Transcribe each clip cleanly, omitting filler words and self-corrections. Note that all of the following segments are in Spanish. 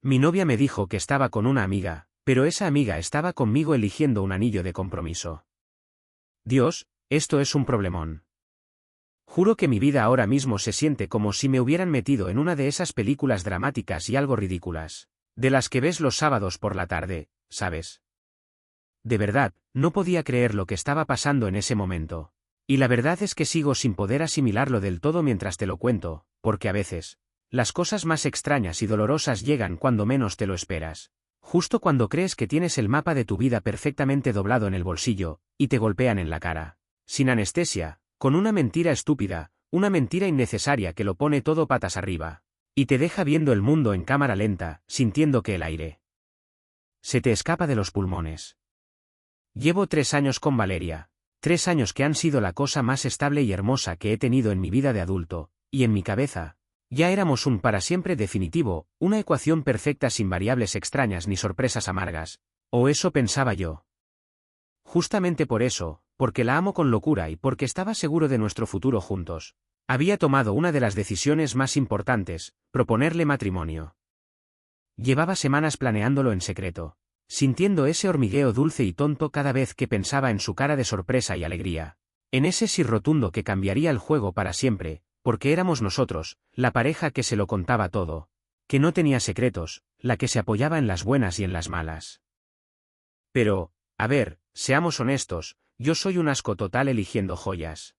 Mi novia me dijo que estaba con una amiga, pero esa amiga estaba conmigo eligiendo un anillo de compromiso. Dios, esto es un problemón. Juro que mi vida ahora mismo se siente como si me hubieran metido en una de esas películas dramáticas y algo ridículas, de las que ves los sábados por la tarde, ¿sabes? De verdad, no podía creer lo que estaba pasando en ese momento. Y la verdad es que sigo sin poder asimilarlo del todo mientras te lo cuento, porque a veces, las cosas más extrañas y dolorosas llegan cuando menos te lo esperas. Justo cuando crees que tienes el mapa de tu vida perfectamente doblado en el bolsillo, y te golpean en la cara. Sin anestesia, con una mentira estúpida, una mentira innecesaria que lo pone todo patas arriba. Y te deja viendo el mundo en cámara lenta, sintiendo que el aire se te escapa de los pulmones. Llevo 3 años con Valeria. 3 años que han sido la cosa más estable y hermosa que he tenido en mi vida de adulto, y en mi cabeza. Ya éramos un para siempre definitivo, una ecuación perfecta sin variables extrañas ni sorpresas amargas. O eso pensaba yo. Justamente por eso, porque la amo con locura y porque estaba seguro de nuestro futuro juntos, había tomado una de las decisiones más importantes, proponerle matrimonio. Llevaba semanas planeándolo en secreto, sintiendo ese hormigueo dulce y tonto cada vez que pensaba en su cara de sorpresa y alegría, en ese sí rotundo que cambiaría el juego para siempre, porque éramos nosotros, la pareja que se lo contaba todo, que no tenía secretos, la que se apoyaba en las buenas y en las malas. Pero, a ver, seamos honestos, yo soy un asco total eligiendo joyas.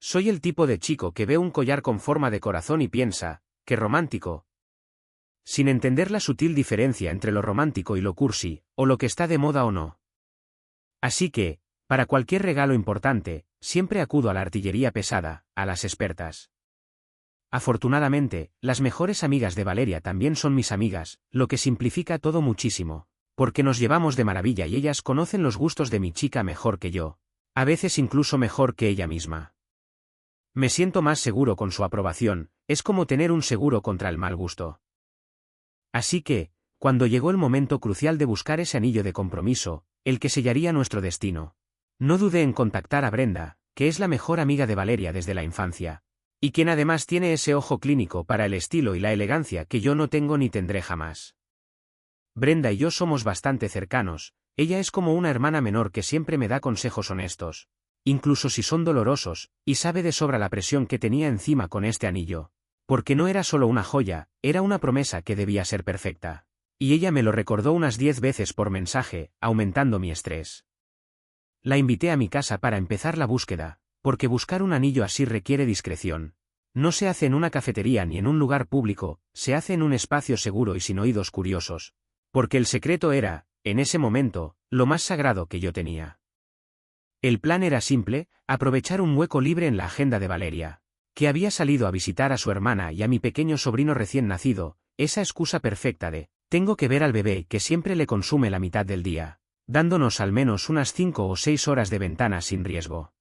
Soy el tipo de chico que ve un collar con forma de corazón y piensa, ¡qué romántico! Sin entender la sutil diferencia entre lo romántico y lo cursi, o lo que está de moda o no. Así que, para cualquier regalo importante, siempre acudo a la artillería pesada, a las expertas. Afortunadamente, las mejores amigas de Valeria también son mis amigas, lo que simplifica todo muchísimo, porque nos llevamos de maravilla y ellas conocen los gustos de mi chica mejor que yo, a veces incluso mejor que ella misma. Me siento más seguro con su aprobación, es como tener un seguro contra el mal gusto. Así que, cuando llegó el momento crucial de buscar ese anillo de compromiso, el que sellaría nuestro destino, no dudé en contactar a Brenda, que es la mejor amiga de Valeria desde la infancia, y quien además tiene ese ojo clínico para el estilo y la elegancia que yo no tengo ni tendré jamás. Brenda y yo somos bastante cercanos, ella es como una hermana menor que siempre me da consejos honestos, incluso si son dolorosos, y sabe de sobra la presión que tenía encima con este anillo. Porque no era solo una joya, era una promesa que debía ser perfecta. Y ella me lo recordó unas 10 veces por mensaje, aumentando mi estrés. La invité a mi casa para empezar la búsqueda, porque buscar un anillo así requiere discreción. No se hace en una cafetería ni en un lugar público, se hace en un espacio seguro y sin oídos curiosos. Porque el secreto era, en ese momento, lo más sagrado que yo tenía. El plan era simple, aprovechar un hueco libre en la agenda de Valeria, que había salido a visitar a su hermana y a mi pequeño sobrino recién nacido, esa excusa perfecta de, tengo que ver al bebé que siempre le consume la mitad del día, dándonos al menos unas 5 o 6 horas de ventana sin riesgo.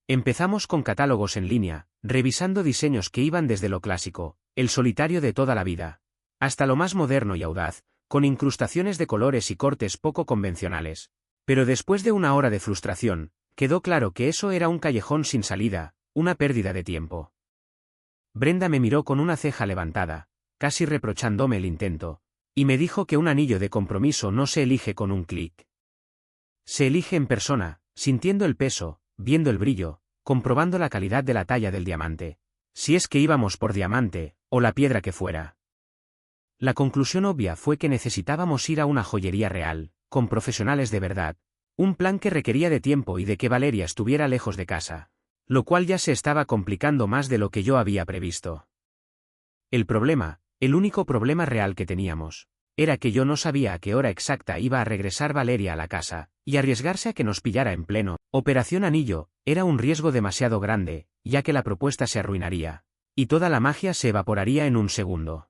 Empezamos con catálogos en línea, revisando diseños que iban desde lo clásico, el solitario de toda la vida, hasta lo más moderno y audaz, con incrustaciones de colores y cortes poco convencionales. Pero después de una hora de frustración, quedó claro que eso era un callejón sin salida, una pérdida de tiempo. Brenda me miró con una ceja levantada, casi reprochándome el intento, y me dijo que un anillo de compromiso no se elige con un clic. Se elige en persona, sintiendo el peso, viendo el brillo, comprobando la calidad de la talla del diamante, si es que íbamos por diamante, o la piedra que fuera. La conclusión obvia fue que necesitábamos ir a una joyería real, con profesionales de verdad, un plan que requería de tiempo y de que Valeria estuviera lejos de casa, lo cual ya se estaba complicando más de lo que yo había previsto. El problema, el único problema real que teníamos, era que yo no sabía a qué hora exacta iba a regresar Valeria a la casa, y arriesgarse a que nos pillara en pleno Operación Anillo, era un riesgo demasiado grande, ya que la propuesta se arruinaría, y toda la magia se evaporaría en un segundo.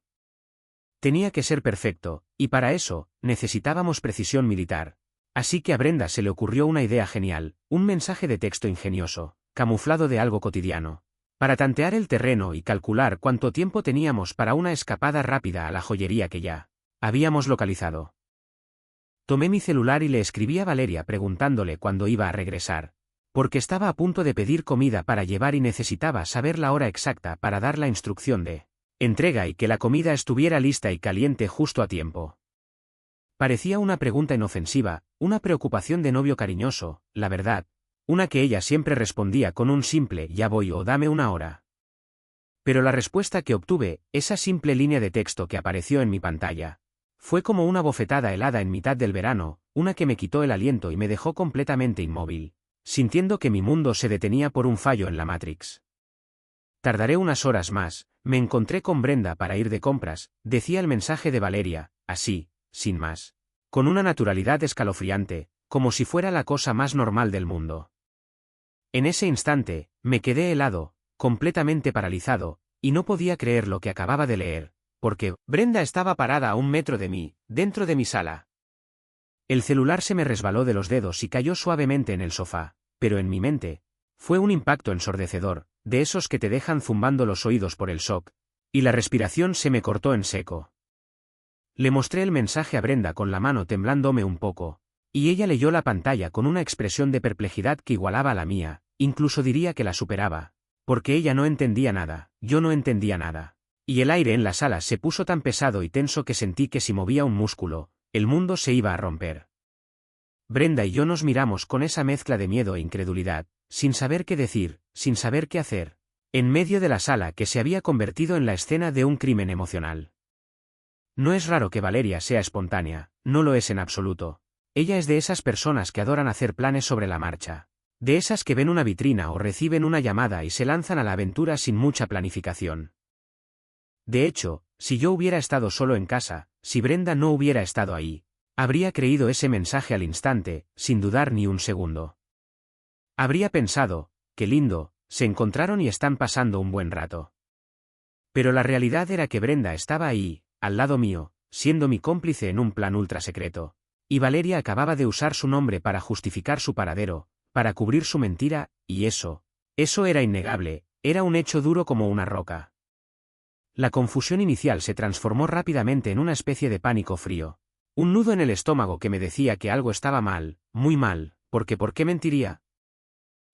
Tenía que ser perfecto, y para eso, necesitábamos precisión militar. Así que a Brenda se le ocurrió una idea genial, un mensaje de texto ingenioso, camuflado de algo cotidiano, para tantear el terreno y calcular cuánto tiempo teníamos para una escapada rápida a la joyería que ya habíamos localizado. Tomé mi celular y le escribí a Valeria preguntándole cuándo iba a regresar, porque estaba a punto de pedir comida para llevar y necesitaba saber la hora exacta para dar la instrucción de entrega y que la comida estuviera lista y caliente justo a tiempo. Parecía una pregunta inofensiva, una preocupación de novio cariñoso, la verdad, una que ella siempre respondía con un simple «ya voy» o «dame una hora». Pero la respuesta que obtuve, esa simple línea de texto que apareció en mi pantalla, fue como una bofetada helada en mitad del verano, una que me quitó el aliento y me dejó completamente inmóvil, sintiendo que mi mundo se detenía por un fallo en la Matrix. Tardaré unas horas más, me encontré con Brenda para ir de compras, decía el mensaje de Valeria, así, sin más, con una naturalidad escalofriante, como si fuera la cosa más normal del mundo. En ese instante, me quedé helado, completamente paralizado, y no podía creer lo que acababa de leer, porque Brenda estaba parada a 1 metro de mí, dentro de mi sala. El celular se me resbaló de los dedos y cayó suavemente en el sofá, pero en mi mente, fue un impacto ensordecedor, de esos que te dejan zumbando los oídos por el shock, y la respiración se me cortó en seco. Le mostré el mensaje a Brenda con la mano temblándome un poco, y ella leyó la pantalla con una expresión de perplejidad que igualaba a la mía, incluso diría que la superaba, porque ella no entendía nada, yo no entendía nada, y el aire en la sala se puso tan pesado y tenso que sentí que si movía un músculo, el mundo se iba a romper. Brenda y yo nos miramos con esa mezcla de miedo e incredulidad, sin saber qué decir, sin saber qué hacer, en medio de la sala que se había convertido en la escena de un crimen emocional. No es raro que Valeria sea espontánea, no lo es en absoluto. Ella es de esas personas que adoran hacer planes sobre la marcha, de esas que ven una vitrina o reciben una llamada y se lanzan a la aventura sin mucha planificación. De hecho, si yo hubiera estado solo en casa, si Brenda no hubiera estado ahí, habría creído ese mensaje al instante, sin dudar ni un segundo. Habría pensado, qué lindo, se encontraron y están pasando un buen rato. Pero la realidad era que Brenda estaba ahí, al lado mío, siendo mi cómplice en un plan ultra secreto, y Valeria acababa de usar su nombre para justificar su paradero, para cubrir su mentira, y eso era innegable, era un hecho duro como una roca. La confusión inicial se transformó rápidamente en una especie de pánico frío. Un nudo en el estómago que me decía que algo estaba mal, muy mal, porque ¿por qué mentiría?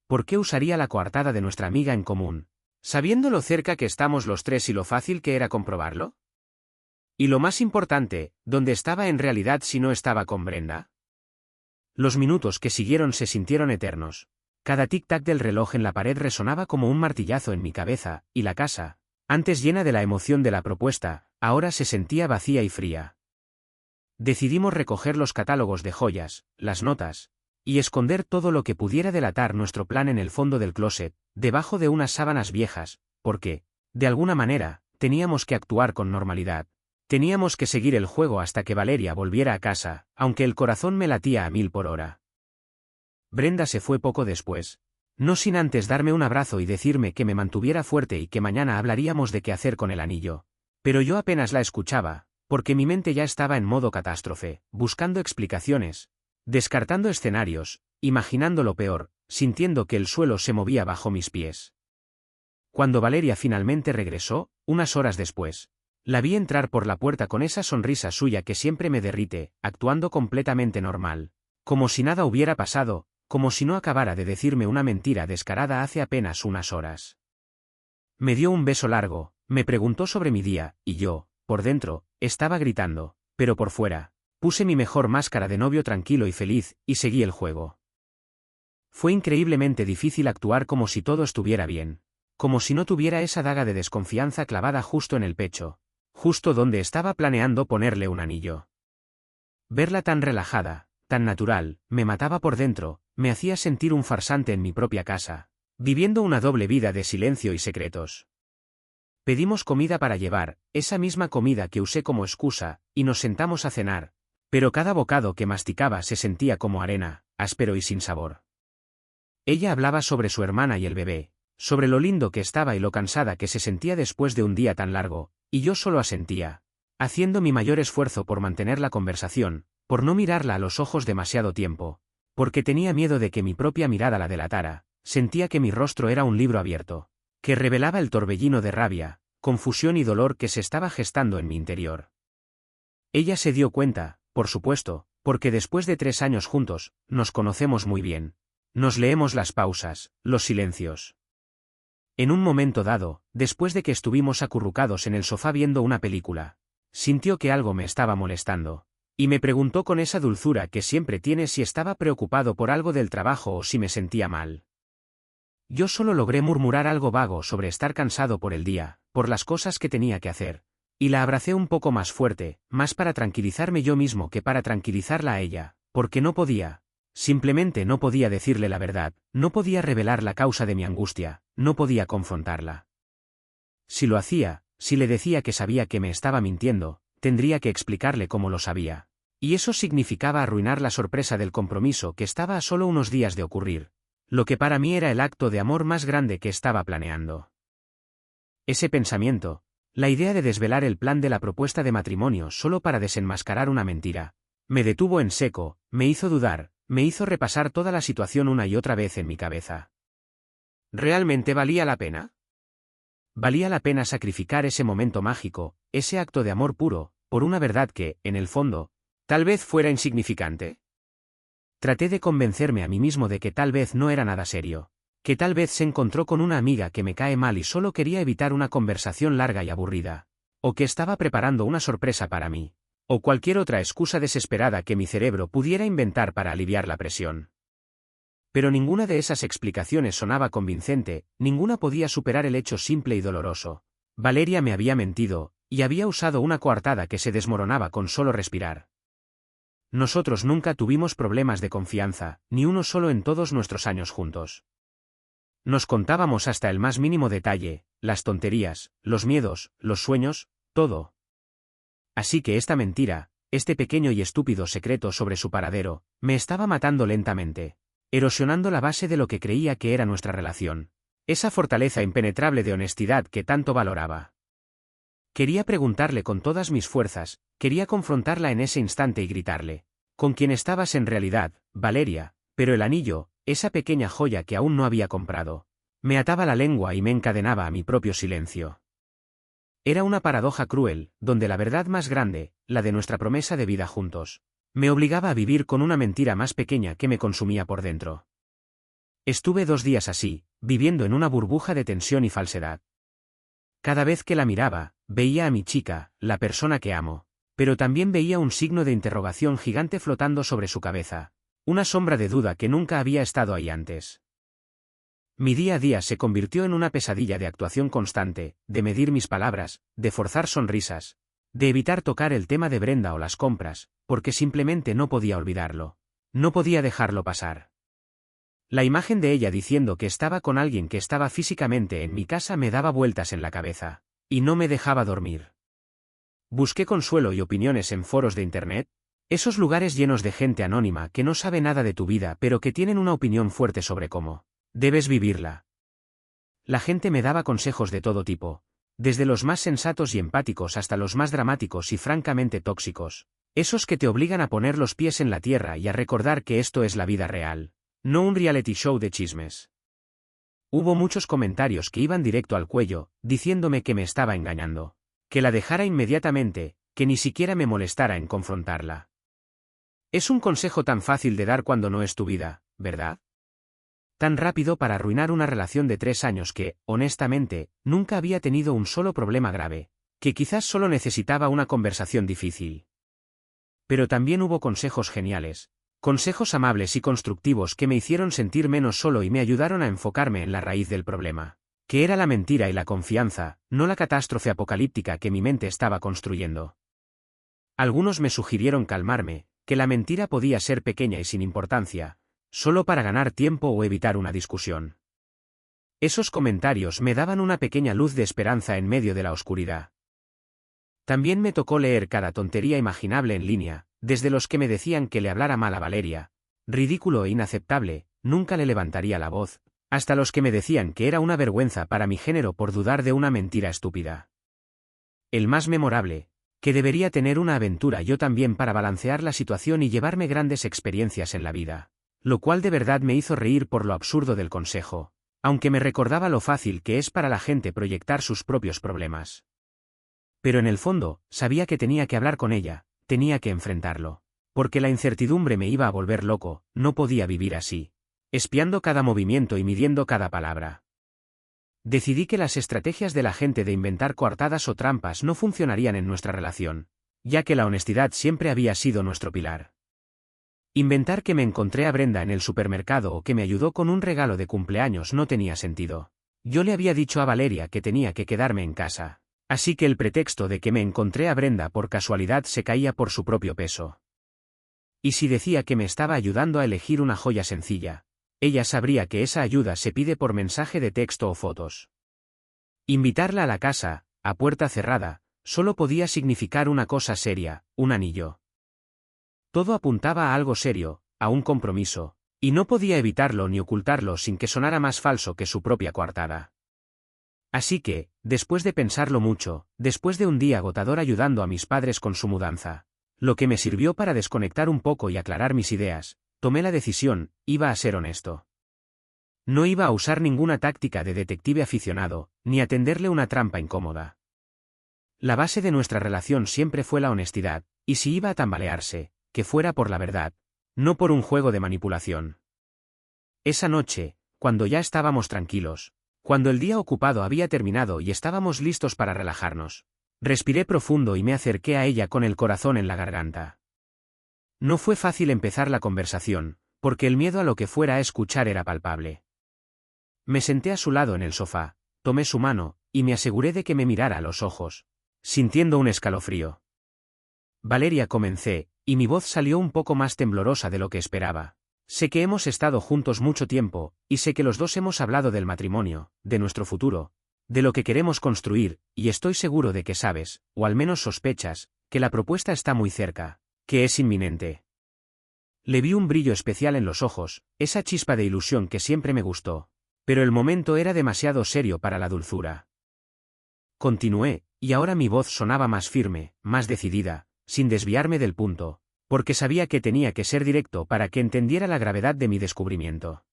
¿Por qué usaría la coartada de nuestra amiga en común, sabiendo lo cerca que estamos los tres y lo fácil que era comprobarlo? Y lo más importante, ¿dónde estaba en realidad si no estaba con Brenda? Los minutos que siguieron se sintieron eternos. Cada tic-tac del reloj en la pared resonaba como un martillazo en mi cabeza, y la casa, antes llena de la emoción de la propuesta, ahora se sentía vacía y fría. Decidimos recoger los catálogos de joyas, las notas, y esconder todo lo que pudiera delatar nuestro plan en el fondo del closet, debajo de unas sábanas viejas, porque, de alguna manera, teníamos que actuar con normalidad. Teníamos que seguir el juego hasta que Valeria volviera a casa, aunque el corazón me latía a 1000 por hora. Brenda se fue poco después, no sin antes darme un abrazo y decirme que me mantuviera fuerte y que mañana hablaríamos de qué hacer con el anillo. Pero yo apenas la escuchaba, porque mi mente ya estaba en modo catástrofe, buscando explicaciones, descartando escenarios, imaginando lo peor, sintiendo que el suelo se movía bajo mis pies. Cuando Valeria finalmente regresó, unas horas después, la vi entrar por la puerta con esa sonrisa suya que siempre me derrite, actuando completamente normal, como si nada hubiera pasado, como si no acabara de decirme una mentira descarada hace apenas unas horas. Me dio un beso largo, me preguntó sobre mi día, y yo, por dentro, estaba gritando, pero por fuera, puse mi mejor máscara de novio tranquilo y feliz, y seguí el juego. Fue increíblemente difícil actuar como si todo estuviera bien, como si no tuviera esa daga de desconfianza clavada justo en el pecho, justo donde estaba planeando ponerle un anillo. Verla tan relajada, tan natural, me mataba por dentro, me hacía sentir un farsante en mi propia casa, viviendo una doble vida de silencio y secretos. Pedimos comida para llevar, esa misma comida que usé como excusa, y nos sentamos a cenar, pero cada bocado que masticaba se sentía como arena, áspero y sin sabor. Ella hablaba sobre su hermana y el bebé, sobre lo lindo que estaba y lo cansada que se sentía después de un día tan largo, y yo solo asentía, haciendo mi mayor esfuerzo por mantener la conversación, por no mirarla a los ojos demasiado tiempo, porque tenía miedo de que mi propia mirada la delatara, sentía que mi rostro era un libro abierto, que revelaba el torbellino de rabia, confusión y dolor que se estaba gestando en mi interior. Ella se dio cuenta, por supuesto, porque después de 3 años juntos, nos conocemos muy bien. Nos leemos las pausas, los silencios. En un momento dado, después de que estuvimos acurrucados en el sofá viendo una película, sintió que algo me estaba molestando, y me preguntó con esa dulzura que siempre tiene si estaba preocupado por algo del trabajo o si me sentía mal. Yo solo logré murmurar algo vago sobre estar cansado por el día, por las cosas que tenía que hacer, y la abracé un poco más fuerte, más para tranquilizarme yo mismo que para tranquilizarla a ella, porque no podía. Simplemente no podía decirle la verdad, no podía revelar la causa de mi angustia, no podía confrontarla. Si lo hacía, si le decía que sabía que me estaba mintiendo, tendría que explicarle cómo lo sabía. Y eso significaba arruinar la sorpresa del compromiso que estaba a solo unos días de ocurrir, lo que para mí era el acto de amor más grande que estaba planeando. Ese pensamiento, la idea de desvelar el plan de la propuesta de matrimonio solo para desenmascarar una mentira, me detuvo en seco, me hizo dudar, me hizo repasar toda la situación una y otra vez en mi cabeza. ¿Realmente valía la pena? ¿Valía la pena sacrificar ese momento mágico, ese acto de amor puro, por una verdad que, en el fondo, tal vez fuera insignificante? Traté de convencerme a mí mismo de que tal vez no era nada serio, que tal vez se encontró con una amiga que me cae mal y solo quería evitar una conversación larga y aburrida, o que estaba preparando una sorpresa para mí, o cualquier otra excusa desesperada que mi cerebro pudiera inventar para aliviar la presión. Pero ninguna de esas explicaciones sonaba convincente, ninguna podía superar el hecho simple y doloroso. Valeria me había mentido, y había usado una coartada que se desmoronaba con solo respirar. Nosotros nunca tuvimos problemas de confianza, ni uno solo en todos nuestros años juntos. Nos contábamos hasta el más mínimo detalle, las tonterías, los miedos, los sueños, todo. Así que esta mentira, este pequeño y estúpido secreto sobre su paradero, me estaba matando lentamente, erosionando la base de lo que creía que era nuestra relación, esa fortaleza impenetrable de honestidad que tanto valoraba. Quería preguntarle con todas mis fuerzas, quería confrontarla en ese instante y gritarle: ¿con quién estabas en realidad, Valeria? Pero el anillo, esa pequeña joya que aún no había comprado, me ataba la lengua y me encadenaba a mi propio silencio. Era una paradoja cruel, donde la verdad más grande, la de nuestra promesa de vida juntos, me obligaba a vivir con una mentira más pequeña que me consumía por dentro. Estuve 2 días así, viviendo en una burbuja de tensión y falsedad. Cada vez que la miraba, veía a mi chica, la persona que amo, pero también veía un signo de interrogación gigante flotando sobre su cabeza, una sombra de duda que nunca había estado ahí antes. Mi día a día se convirtió en una pesadilla de actuación constante, de medir mis palabras, de forzar sonrisas, de evitar tocar el tema de Brenda o las compras, porque simplemente no podía olvidarlo. No podía dejarlo pasar. La imagen de ella diciendo que estaba con alguien que estaba físicamente en mi casa me daba vueltas en la cabeza, y no me dejaba dormir. Busqué consuelo y opiniones en foros de internet, esos lugares llenos de gente anónima que no sabe nada de tu vida pero que tienen una opinión fuerte sobre cómo debes vivirla. La gente me daba consejos de todo tipo, desde los más sensatos y empáticos hasta los más dramáticos y francamente tóxicos, esos que te obligan a poner los pies en la tierra y a recordar que esto es la vida real, no un reality show de chismes. Hubo muchos comentarios que iban directo al cuello, diciéndome que me estaba engañando, que la dejara inmediatamente, que ni siquiera me molestara en confrontarla. Es un consejo tan fácil de dar cuando no es tu vida, ¿verdad? Tan rápido para arruinar una relación de 3 años que, honestamente, nunca había tenido un solo problema grave, que quizás solo necesitaba una conversación difícil. Pero también hubo consejos geniales, consejos amables y constructivos que me hicieron sentir menos solo y me ayudaron a enfocarme en la raíz del problema, que era la mentira y la confianza, no la catástrofe apocalíptica que mi mente estaba construyendo. Algunos me sugirieron calmarme, que la mentira podía ser pequeña y sin importancia, solo para ganar tiempo o evitar una discusión. Esos comentarios me daban una pequeña luz de esperanza en medio de la oscuridad. También me tocó leer cada tontería imaginable en línea, desde los que me decían que le hablara mal a Valeria, ridículo e inaceptable, nunca le levantaría la voz, hasta los que me decían que era una vergüenza para mi género por dudar de una mentira estúpida. El más memorable, que debería tener una aventura yo también para balancear la situación y llevarme grandes experiencias en la vida, lo cual de verdad me hizo reír por lo absurdo del consejo, aunque me recordaba lo fácil que es para la gente proyectar sus propios problemas. Pero en el fondo, sabía que tenía que hablar con ella, tenía que enfrentarlo, porque la incertidumbre me iba a volver loco, no podía vivir así, espiando cada movimiento y midiendo cada palabra. Decidí que las estrategias de la gente de inventar coartadas o trampas no funcionarían en nuestra relación, ya que la honestidad siempre había sido nuestro pilar. Inventar que me encontré a Brenda en el supermercado o que me ayudó con un regalo de cumpleaños no tenía sentido. Yo le había dicho a Valeria que tenía que quedarme en casa, así que el pretexto de que me encontré a Brenda por casualidad se caía por su propio peso. Y si decía que me estaba ayudando a elegir una joya sencilla, ella sabría que esa ayuda se pide por mensaje de texto o fotos. Invitarla a la casa, a puerta cerrada, solo podía significar una cosa seria, un anillo. Todo apuntaba a algo serio, a un compromiso, y no podía evitarlo ni ocultarlo sin que sonara más falso que su propia coartada. Así que, después de pensarlo mucho, después de un día agotador ayudando a mis padres con su mudanza, lo que me sirvió para desconectar un poco y aclarar mis ideas, tomé la decisión, iba a ser honesto. No iba a usar ninguna táctica de detective aficionado, ni a tenderle una trampa incómoda. La base de nuestra relación siempre fue la honestidad, y si iba a tambalearse, que fuera por la verdad, no por un juego de manipulación. Esa noche, cuando ya estábamos tranquilos, cuando el día ocupado había terminado y estábamos listos para relajarnos, respiré profundo y me acerqué a ella con el corazón en la garganta. No fue fácil empezar la conversación, porque el miedo a lo que fuera a escuchar era palpable. Me senté a su lado en el sofá, tomé su mano, y me aseguré de que me mirara a los ojos, sintiendo un escalofrío. Valeria, comencé, y mi voz salió un poco más temblorosa de lo que esperaba. Sé que hemos estado juntos mucho tiempo, y sé que los dos hemos hablado del matrimonio, de nuestro futuro, de lo que queremos construir, y estoy seguro de que sabes, o al menos sospechas, que la propuesta está muy cerca, que es inminente. Le vi un brillo especial en los ojos, esa chispa de ilusión que siempre me gustó, pero el momento era demasiado serio para la dulzura. Continué, y ahora mi voz sonaba más firme, más decidida, sin desviarme del punto, porque sabía que tenía que ser directo para que entendiera la gravedad de mi descubrimiento.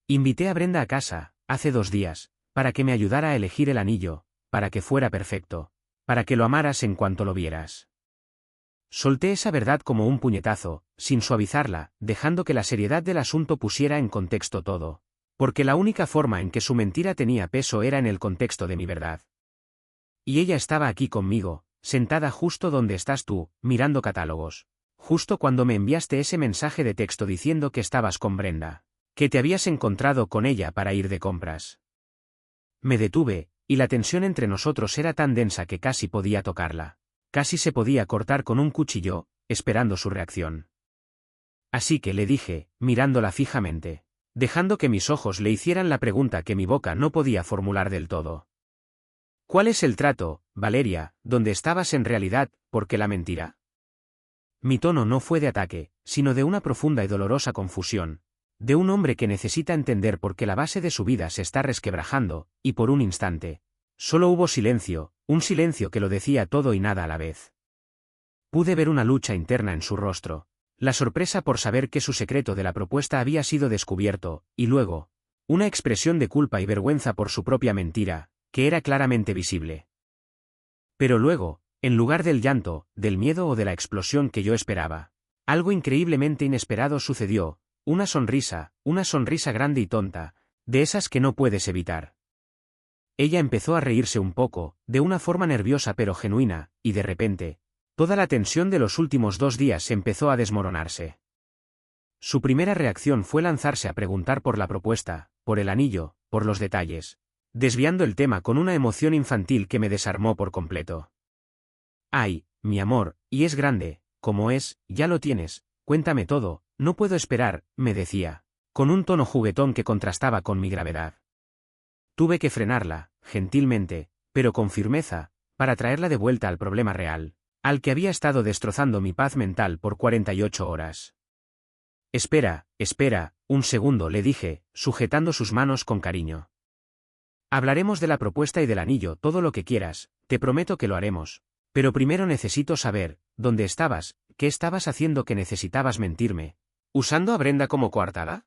Invité a Brenda a casa, hace 2 días, para que me ayudara a elegir el anillo, para que fuera perfecto, para que lo amaras en cuanto lo vieras. Solté esa verdad como un puñetazo, sin suavizarla, dejando que la seriedad del asunto pusiera en contexto todo, porque la única forma en que su mentira tenía peso era en el contexto de mi verdad. Y ella estaba aquí conmigo, sentada justo donde estás tú, mirando catálogos, justo cuando me enviaste ese mensaje de texto diciendo que estabas con Brenda, que te habías encontrado con ella para ir de compras. Me detuve, y la tensión entre nosotros era tan densa que casi podía tocarla, casi se podía cortar con un cuchillo, esperando su reacción. Así que le dije, mirándola fijamente, dejando que mis ojos le hicieran la pregunta que mi boca no podía formular del todo. ¿Cuál es el trato, Valeria, donde estabas en realidad, por qué la mentira? Mi tono no fue de ataque, sino de una profunda y dolorosa confusión, de un hombre que necesita entender por qué la base de su vida se está resquebrajando, y por un instante, solo hubo silencio, un silencio que lo decía todo y nada a la vez. Pude ver una lucha interna en su rostro, la sorpresa por saber que su secreto de la propuesta había sido descubierto, y luego, una expresión de culpa y vergüenza por su propia mentira, que era claramente visible. Pero luego, en lugar del llanto, del miedo o de la explosión que yo esperaba, algo increíblemente inesperado sucedió, una sonrisa grande y tonta, de esas que no puedes evitar. Ella empezó a reírse un poco, de una forma nerviosa pero genuina, y de repente, toda la tensión de los últimos 2 días empezó a desmoronarse. Su primera reacción fue lanzarse a preguntar por la propuesta, por el anillo, por los detalles, desviando el tema con una emoción infantil que me desarmó por completo. «Ay, mi amor, y es grande, como es, ya lo tienes, cuéntame todo, no puedo esperar», me decía, con un tono juguetón que contrastaba con mi gravedad. Tuve que frenarla, gentilmente, pero con firmeza, para traerla de vuelta al problema real, al que había estado destrozando mi paz mental por 48 horas. Espera, un segundo, le dije, sujetando sus manos con cariño. Hablaremos de la propuesta y del anillo todo lo que quieras, te prometo que lo haremos, pero primero necesito saber, ¿dónde estabas, qué estabas haciendo que necesitabas mentirme? ¿Usando a Brenda como coartada?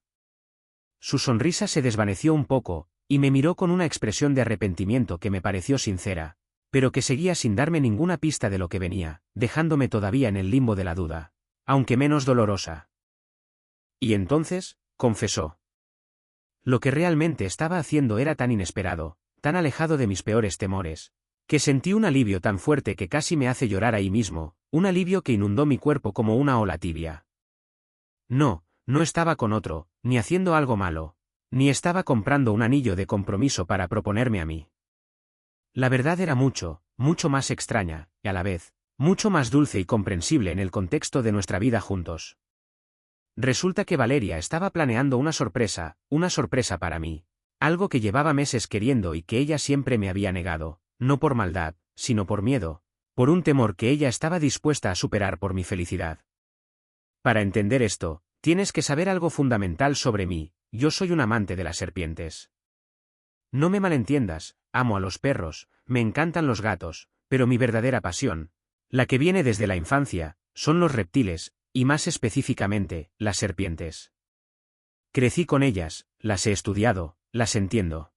Su sonrisa se desvaneció un poco, y me miró con una expresión de arrepentimiento que me pareció sincera, pero que seguía sin darme ninguna pista de lo que venía, dejándome todavía en el limbo de la duda, aunque menos dolorosa. Y entonces, confesó. Lo que realmente estaba haciendo era tan inesperado, tan alejado de mis peores temores, que sentí un alivio tan fuerte que casi me hace llorar ahí mismo, un alivio que inundó mi cuerpo como una ola tibia. No, no estaba con otro, ni haciendo algo malo, ni estaba comprando un anillo de compromiso para proponerme a mí. La verdad era mucho, mucho más extraña, y a la vez, mucho más dulce y comprensible en el contexto de nuestra vida juntos. Resulta que Valeria estaba planeando una sorpresa para mí. Algo que llevaba meses queriendo y que ella siempre me había negado, no por maldad, sino por miedo, por un temor que ella estaba dispuesta a superar por mi felicidad. Para entender esto, tienes que saber algo fundamental sobre mí: yo soy un amante de las serpientes. No me malentiendas, amo a los perros, me encantan los gatos, pero mi verdadera pasión, la que viene desde la infancia, son los reptiles, y más específicamente, las serpientes. Crecí con ellas, las he estudiado, las entiendo.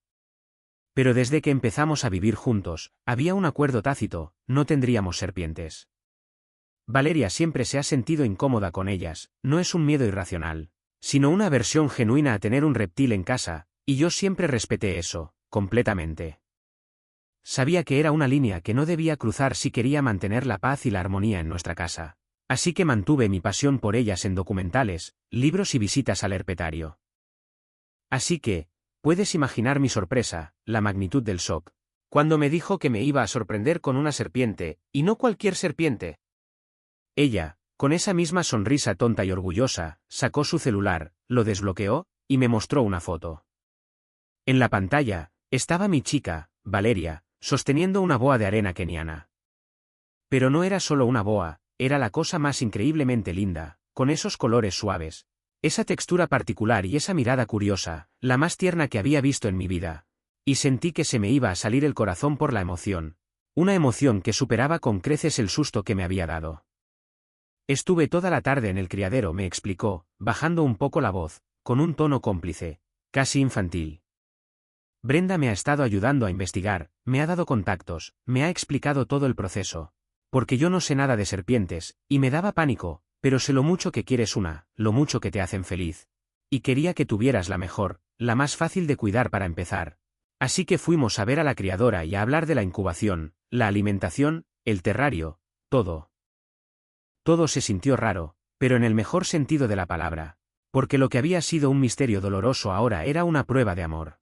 Pero desde que empezamos a vivir juntos, había un acuerdo tácito: no tendríamos serpientes. Valeria siempre se ha sentido incómoda con ellas, no es un miedo irracional, sino una aversión genuina a tener un reptil en casa, y yo siempre respeté eso, completamente. Sabía que era una línea que no debía cruzar si quería mantener la paz y la armonía en nuestra casa. Así que mantuve mi pasión por ellas en documentales, libros y visitas al herpetario. Así que, puedes imaginar mi sorpresa, la magnitud del shock, cuando me dijo que me iba a sorprender con una serpiente, y no cualquier serpiente. Ella, con esa misma sonrisa tonta y orgullosa, sacó su celular, lo desbloqueó, y me mostró una foto. En la pantalla, estaba mi chica, Valeria, sosteniendo una boa de arena keniana. Pero no era solo una boa, era la cosa más increíblemente linda, con esos colores suaves, esa textura particular y esa mirada curiosa, la más tierna que había visto en mi vida. Y sentí que se me iba a salir el corazón por la emoción, una emoción que superaba con creces el susto que me había dado. Estuve toda la tarde en el criadero, me explicó, bajando un poco la voz, con un tono cómplice, casi infantil. Brenda me ha estado ayudando a investigar, me ha dado contactos, me ha explicado todo el proceso. Porque yo no sé nada de serpientes, y me daba pánico, pero sé lo mucho que quieres una, lo mucho que te hacen feliz. Y quería que tuvieras la mejor, la más fácil de cuidar para empezar. Así que fuimos a ver a la criadora y a hablar de la incubación, la alimentación, el terrario, todo. Todo se sintió raro, pero en el mejor sentido de la palabra, porque lo que había sido un misterio doloroso ahora era una prueba de amor.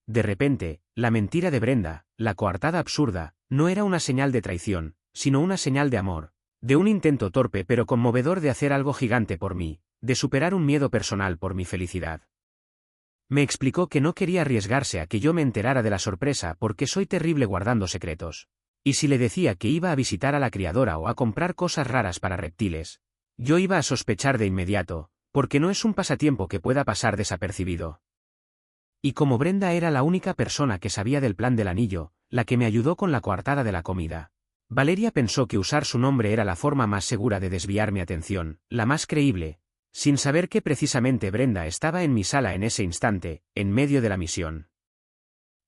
De repente, la mentira de Brenda, la coartada absurda, no era una señal de traición, sino una señal de amor, de un intento torpe pero conmovedor de hacer algo gigante por mí, de superar un miedo personal por mi felicidad. Me explicó que no quería arriesgarse a que yo me enterara de la sorpresa porque soy terrible guardando secretos. Y si le decía que iba a visitar a la criadora o a comprar cosas raras para reptiles, yo iba a sospechar de inmediato, porque no es un pasatiempo que pueda pasar desapercibido. Y como Brenda era la única persona que sabía del plan del anillo, la que me ayudó con la coartada de la comida, Valeria pensó que usar su nombre era la forma más segura de desviar mi atención, la más creíble, sin saber que precisamente Brenda estaba en mi sala en ese instante, en medio de la misión.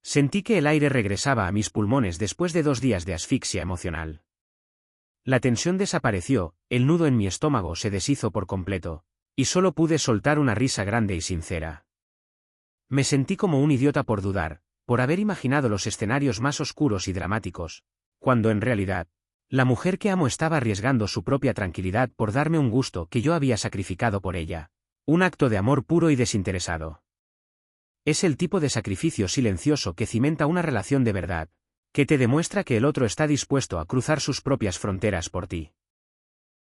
Sentí que el aire regresaba a mis pulmones después de 2 días de asfixia emocional. La tensión desapareció, el nudo en mi estómago se deshizo por completo, y solo pude soltar una risa grande y sincera. Me sentí como un idiota por dudar, por haber imaginado los escenarios más oscuros y dramáticos, cuando en realidad, la mujer que amo estaba arriesgando su propia tranquilidad por darme un gusto que yo había sacrificado por ella, un acto de amor puro y desinteresado. Es el tipo de sacrificio silencioso que cimenta una relación de verdad, que te demuestra que el otro está dispuesto a cruzar sus propias fronteras por ti.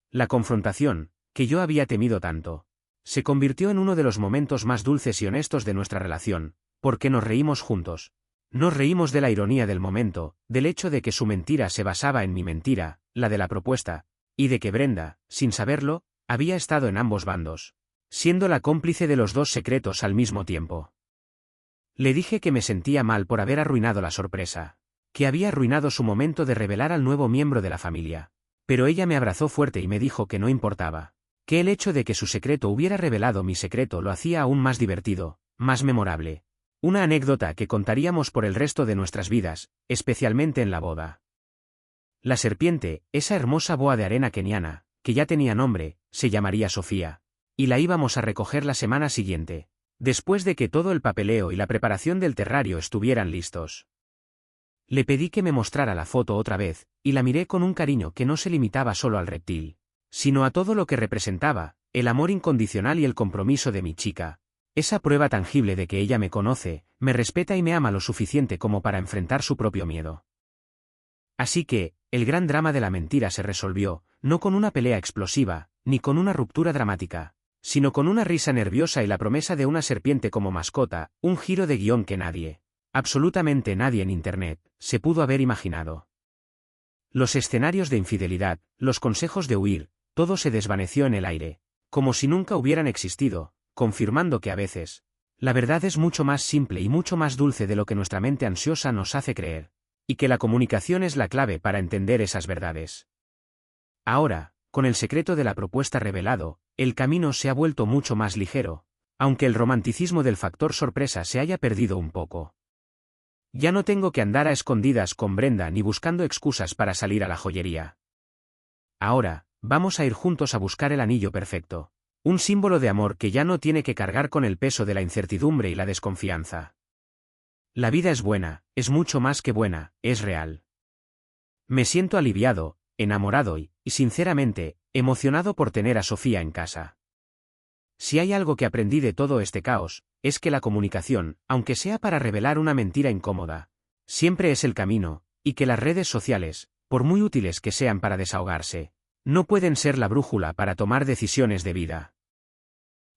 La confrontación, que yo había temido tanto, se convirtió en uno de los momentos más dulces y honestos de nuestra relación, porque nos reímos juntos. Nos reímos de la ironía del momento, del hecho de que su mentira se basaba en mi mentira, la de la propuesta, y de que Brenda, sin saberlo, había estado en ambos bandos, siendo la cómplice de los 2 secretos al mismo tiempo. Le dije que me sentía mal por haber arruinado la sorpresa, que había arruinado su momento de revelar al nuevo miembro de la familia, pero ella me abrazó fuerte y me dijo que no importaba, que el hecho de que su secreto hubiera revelado mi secreto lo hacía aún más divertido, más memorable. Una anécdota que contaríamos por el resto de nuestras vidas, especialmente en la boda. La serpiente, esa hermosa boa de arena keniana, que ya tenía nombre, se llamaría Sofía, y la íbamos a recoger la semana siguiente. después de que todo el papeleo y la preparación del terrario estuvieran listos. Le pedí que me mostrara la foto otra vez, y la miré con un cariño que no se limitaba solo al reptil, sino a todo lo que representaba, el amor incondicional y el compromiso de mi chica, esa prueba tangible de que ella me conoce, me respeta y me ama lo suficiente como para enfrentar su propio miedo. Así que, el gran drama de la mentira se resolvió, no con una pelea explosiva, ni con una ruptura dramática, sino con una risa nerviosa y la promesa de una serpiente como mascota, un giro de guión que nadie, absolutamente nadie en Internet, se pudo haber imaginado. Los escenarios de infidelidad, los consejos de huir, todo se desvaneció en el aire, como si nunca hubieran existido, confirmando que a veces, la verdad es mucho más simple y mucho más dulce de lo que nuestra mente ansiosa nos hace creer, y que la comunicación es la clave para entender esas verdades. Ahora, con el secreto de la propuesta revelado, el camino se ha vuelto mucho más ligero, aunque el romanticismo del factor sorpresa se haya perdido un poco. Ya no tengo que andar a escondidas con Brenda ni buscando excusas para salir a la joyería. Ahora, vamos a ir juntos a buscar el anillo perfecto, un símbolo de amor que ya no tiene que cargar con el peso de la incertidumbre y la desconfianza. La vida es buena, es mucho más que buena, es real. Me siento aliviado, enamorado y, sinceramente, emocionado por tener a Sofía en casa. Si hay algo que aprendí de todo este caos, es que la comunicación, aunque sea para revelar una mentira incómoda, siempre es el camino, y que las redes sociales, por muy útiles que sean para desahogarse, no pueden ser la brújula para tomar decisiones de vida.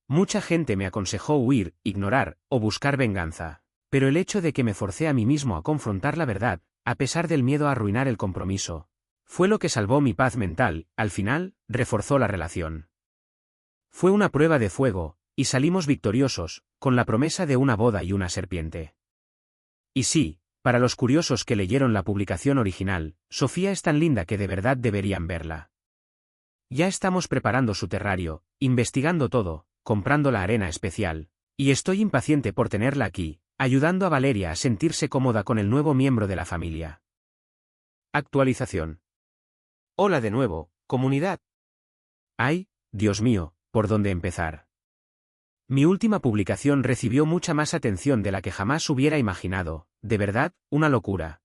Mucha gente me aconsejó huir, ignorar, o buscar venganza, pero el hecho de que me forcé a mí mismo a confrontar la verdad, a pesar del miedo a arruinar el compromiso, fue lo que salvó mi paz mental, al final, reforzó la relación. Fue una prueba de fuego, y salimos victoriosos, con la promesa de una boda y una serpiente. Y sí, para los curiosos que leyeron la publicación original, Sofía es tan linda que de verdad deberían verla. Ya estamos preparando su terrario, investigando todo, comprando la arena especial, y estoy impaciente por tenerla aquí, ayudando a Valeria a sentirse cómoda con el nuevo miembro de la familia. Actualización. Hola de nuevo, comunidad. Ay, Dios mío, ¿por dónde empezar? Mi última publicación recibió mucha más atención de la que jamás hubiera imaginado, de verdad, una locura.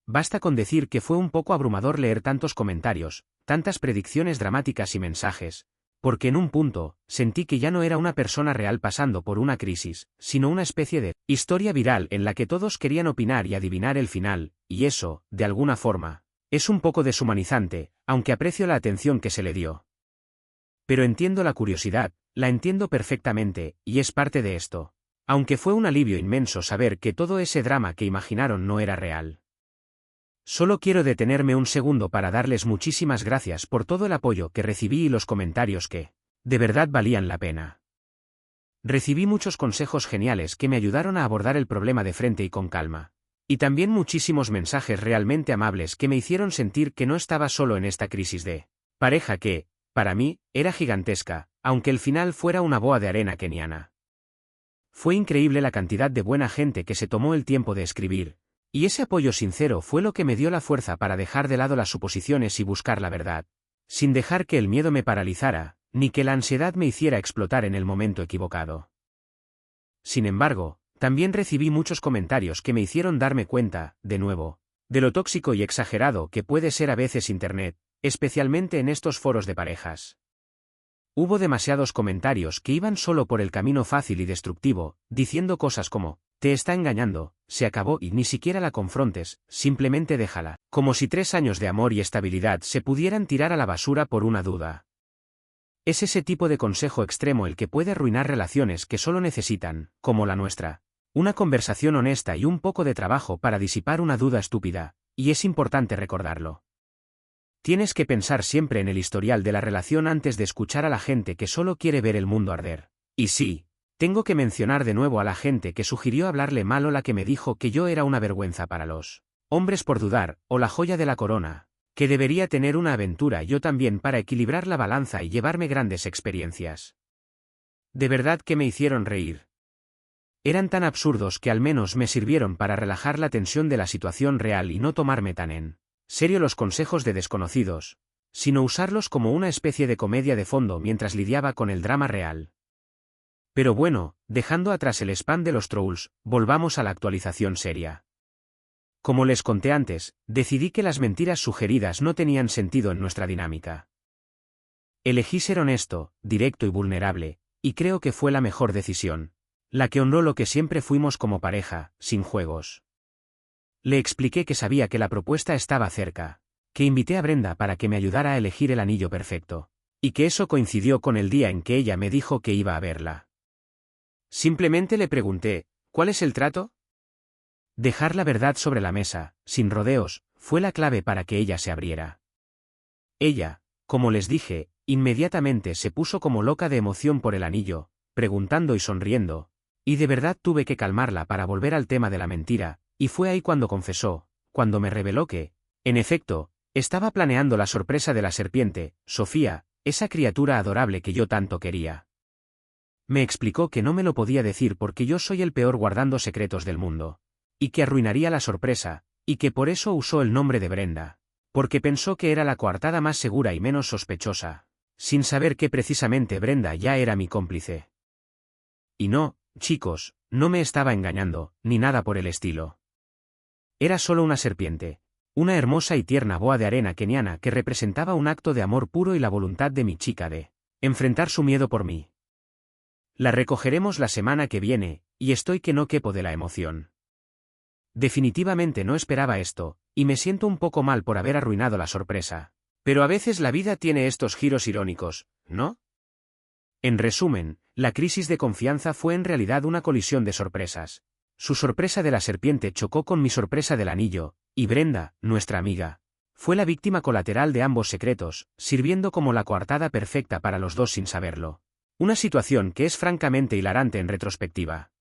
Basta con decir que fue un poco abrumador leer tantos comentarios, tantas predicciones dramáticas y mensajes, porque en un punto, sentí que ya no era una persona real pasando por una crisis, sino una especie de historia viral en la que todos querían opinar y adivinar el final, y eso, de alguna forma, es un poco deshumanizante, aunque aprecio la atención que se le dio. Pero entiendo la curiosidad, la entiendo perfectamente, y es parte de esto. Aunque fue un alivio inmenso saber que todo ese drama que imaginaron no era real. Solo quiero detenerme un segundo para darles muchísimas gracias por todo el apoyo que recibí y los comentarios que, de verdad, valían la pena. Recibí muchos consejos geniales que me ayudaron a abordar el problema de frente y con calma. Y también muchísimos mensajes realmente amables que me hicieron sentir que no estaba solo en esta crisis de pareja que, para mí, era gigantesca, aunque el final fuera una boa de arena keniana. Fue increíble la cantidad de buena gente que se tomó el tiempo de escribir, y ese apoyo sincero fue lo que me dio la fuerza para dejar de lado las suposiciones y buscar la verdad, sin dejar que el miedo me paralizara, ni que la ansiedad me hiciera explotar en el momento equivocado. Sin embargo, también recibí muchos comentarios que me hicieron darme cuenta, de nuevo, de lo tóxico y exagerado que puede ser a veces Internet, especialmente en estos foros de parejas. Hubo demasiados comentarios que iban solo por el camino fácil y destructivo, diciendo cosas como, te está engañando, se acabó y ni siquiera la confrontes, simplemente déjala, como si 3 años de amor y estabilidad se pudieran tirar a la basura por una duda. Es ese tipo de consejo extremo el que puede arruinar relaciones que solo necesitan, como la nuestra, una conversación honesta y un poco de trabajo para disipar una duda estúpida, y es importante recordarlo. Tienes que pensar siempre en el historial de la relación antes de escuchar a la gente que solo quiere ver el mundo arder. Y sí, tengo que mencionar de nuevo a la gente que sugirió hablarle mal o la que me dijo que yo era una vergüenza para los hombres por dudar, o la joya de la corona, que debería tener una aventura yo también para equilibrar la balanza y llevarme grandes experiencias. De verdad que me hicieron reír. Eran tan absurdos que al menos me sirvieron para relajar la tensión de la situación real y no tomarme tan en serio los consejos de desconocidos, sino usarlos como una especie de comedia de fondo mientras lidiaba con el drama real. Pero bueno, dejando atrás el spam de los trolls, volvamos a la actualización seria. Como les conté antes, decidí que las mentiras sugeridas no tenían sentido en nuestra dinámica. Elegí ser honesto, directo y vulnerable, y creo que fue la mejor decisión, la que honró lo que siempre fuimos como pareja, sin juegos. Le expliqué que sabía que la propuesta estaba cerca, que invité a Brenda para que me ayudara a elegir el anillo perfecto, y que eso coincidió con el día en que ella me dijo que iba a verla. Simplemente le pregunté, ¿cuál es el trato? Dejar la verdad sobre la mesa, sin rodeos, fue la clave para que ella se abriera. Ella, como les dije, inmediatamente se puso como loca de emoción por el anillo, preguntando y sonriendo, y de verdad tuve que calmarla para volver al tema de la mentira, y fue ahí cuando confesó, cuando me reveló que, en efecto, estaba planeando la sorpresa de la serpiente, Sofía, esa criatura adorable que yo tanto quería. Me explicó que no me lo podía decir porque yo soy el peor guardando secretos del mundo, y que arruinaría la sorpresa, y que por eso usó el nombre de Brenda, porque pensó que era la coartada más segura y menos sospechosa, sin saber que precisamente Brenda ya era mi cómplice. Y no, chicos, no me estaba engañando, ni nada por el estilo. Era solo una serpiente, una hermosa y tierna boa de arena keniana que representaba un acto de amor puro y la voluntad de mi chica de enfrentar su miedo por mí. La recogeremos la semana que viene, y estoy que no quepo de la emoción. Definitivamente no esperaba esto, y me siento un poco mal por haber arruinado la sorpresa. Pero a veces la vida tiene estos giros irónicos, ¿no? En resumen, la crisis de confianza fue en realidad una colisión de sorpresas. Su sorpresa de la serpiente chocó con mi sorpresa del anillo, y Brenda, nuestra amiga, fue la víctima colateral de ambos secretos, sirviendo como la coartada perfecta para los dos sin saberlo. Una situación que es francamente hilarante en retrospectiva.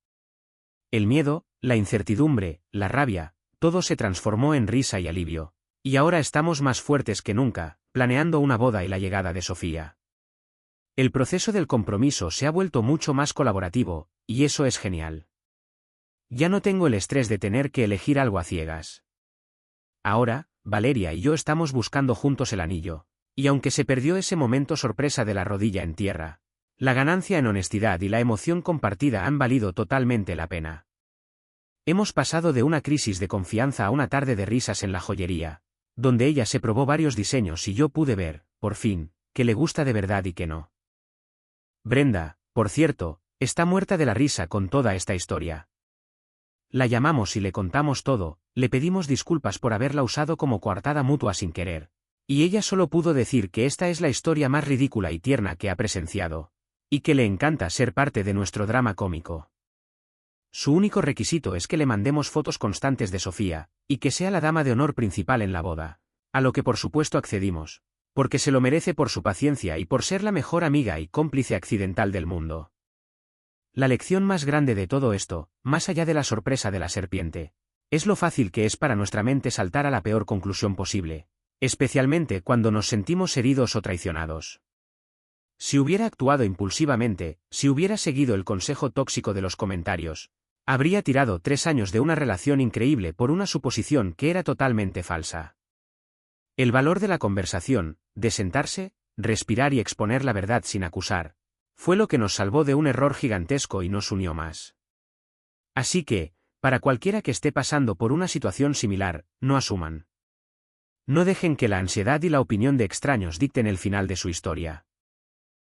El miedo, la incertidumbre, la rabia, todo se transformó en risa y alivio. Y ahora estamos más fuertes que nunca, planeando una boda y la llegada de Sofía. El proceso del compromiso se ha vuelto mucho más colaborativo, y eso es genial. Ya no tengo el estrés de tener que elegir algo a ciegas. Ahora, Valeria y yo estamos buscando juntos el anillo, y aunque se perdió ese momento sorpresa de la rodilla en tierra, la ganancia en honestidad y la emoción compartida han valido totalmente la pena. Hemos pasado de una crisis de confianza a una tarde de risas en la joyería, donde ella se probó varios diseños y yo pude ver, por fin, que le gusta de verdad y que no. Brenda, por cierto, está muerta de la risa con toda esta historia. La llamamos y le contamos todo, le pedimos disculpas por haberla usado como coartada mutua sin querer, y ella solo pudo decir que esta es la historia más ridícula y tierna que ha presenciado, y que le encanta ser parte de nuestro drama cómico. Su único requisito es que le mandemos fotos constantes de Sofía, y que sea la dama de honor principal en la boda, a lo que por supuesto accedimos, porque se lo merece por su paciencia y por ser la mejor amiga y cómplice accidental del mundo. La lección más grande de todo esto, más allá de la sorpresa de la serpiente, es lo fácil que es para nuestra mente saltar a la peor conclusión posible, especialmente cuando nos sentimos heridos o traicionados. Si hubiera actuado impulsivamente, si hubiera seguido el consejo tóxico de los comentarios, habría tirado 3 años de una relación increíble por una suposición que era totalmente falsa. El valor de la conversación, de sentarse, respirar y exponer la verdad sin acusar, fue lo que nos salvó de un error gigantesco y nos unió más. Así que, para cualquiera que esté pasando por una situación similar, no asuman. No dejen que la ansiedad y la opinión de extraños dicten el final de su historia.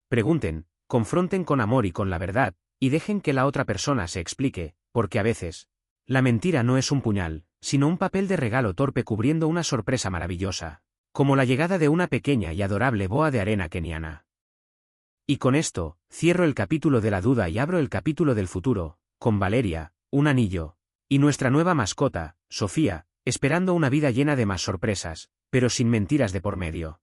Pregunten, confronten con amor y con la verdad, y dejen que la otra persona se explique, porque a veces, la mentira no es un puñal, sino un papel de regalo torpe cubriendo una sorpresa maravillosa, como la llegada de una pequeña y adorable boa de arena keniana. Y con esto, cierro el capítulo de la duda y abro el capítulo del futuro, con Valeria, un anillo, y nuestra nueva mascota, Sofía, esperando una vida llena de más sorpresas, pero sin mentiras de por medio.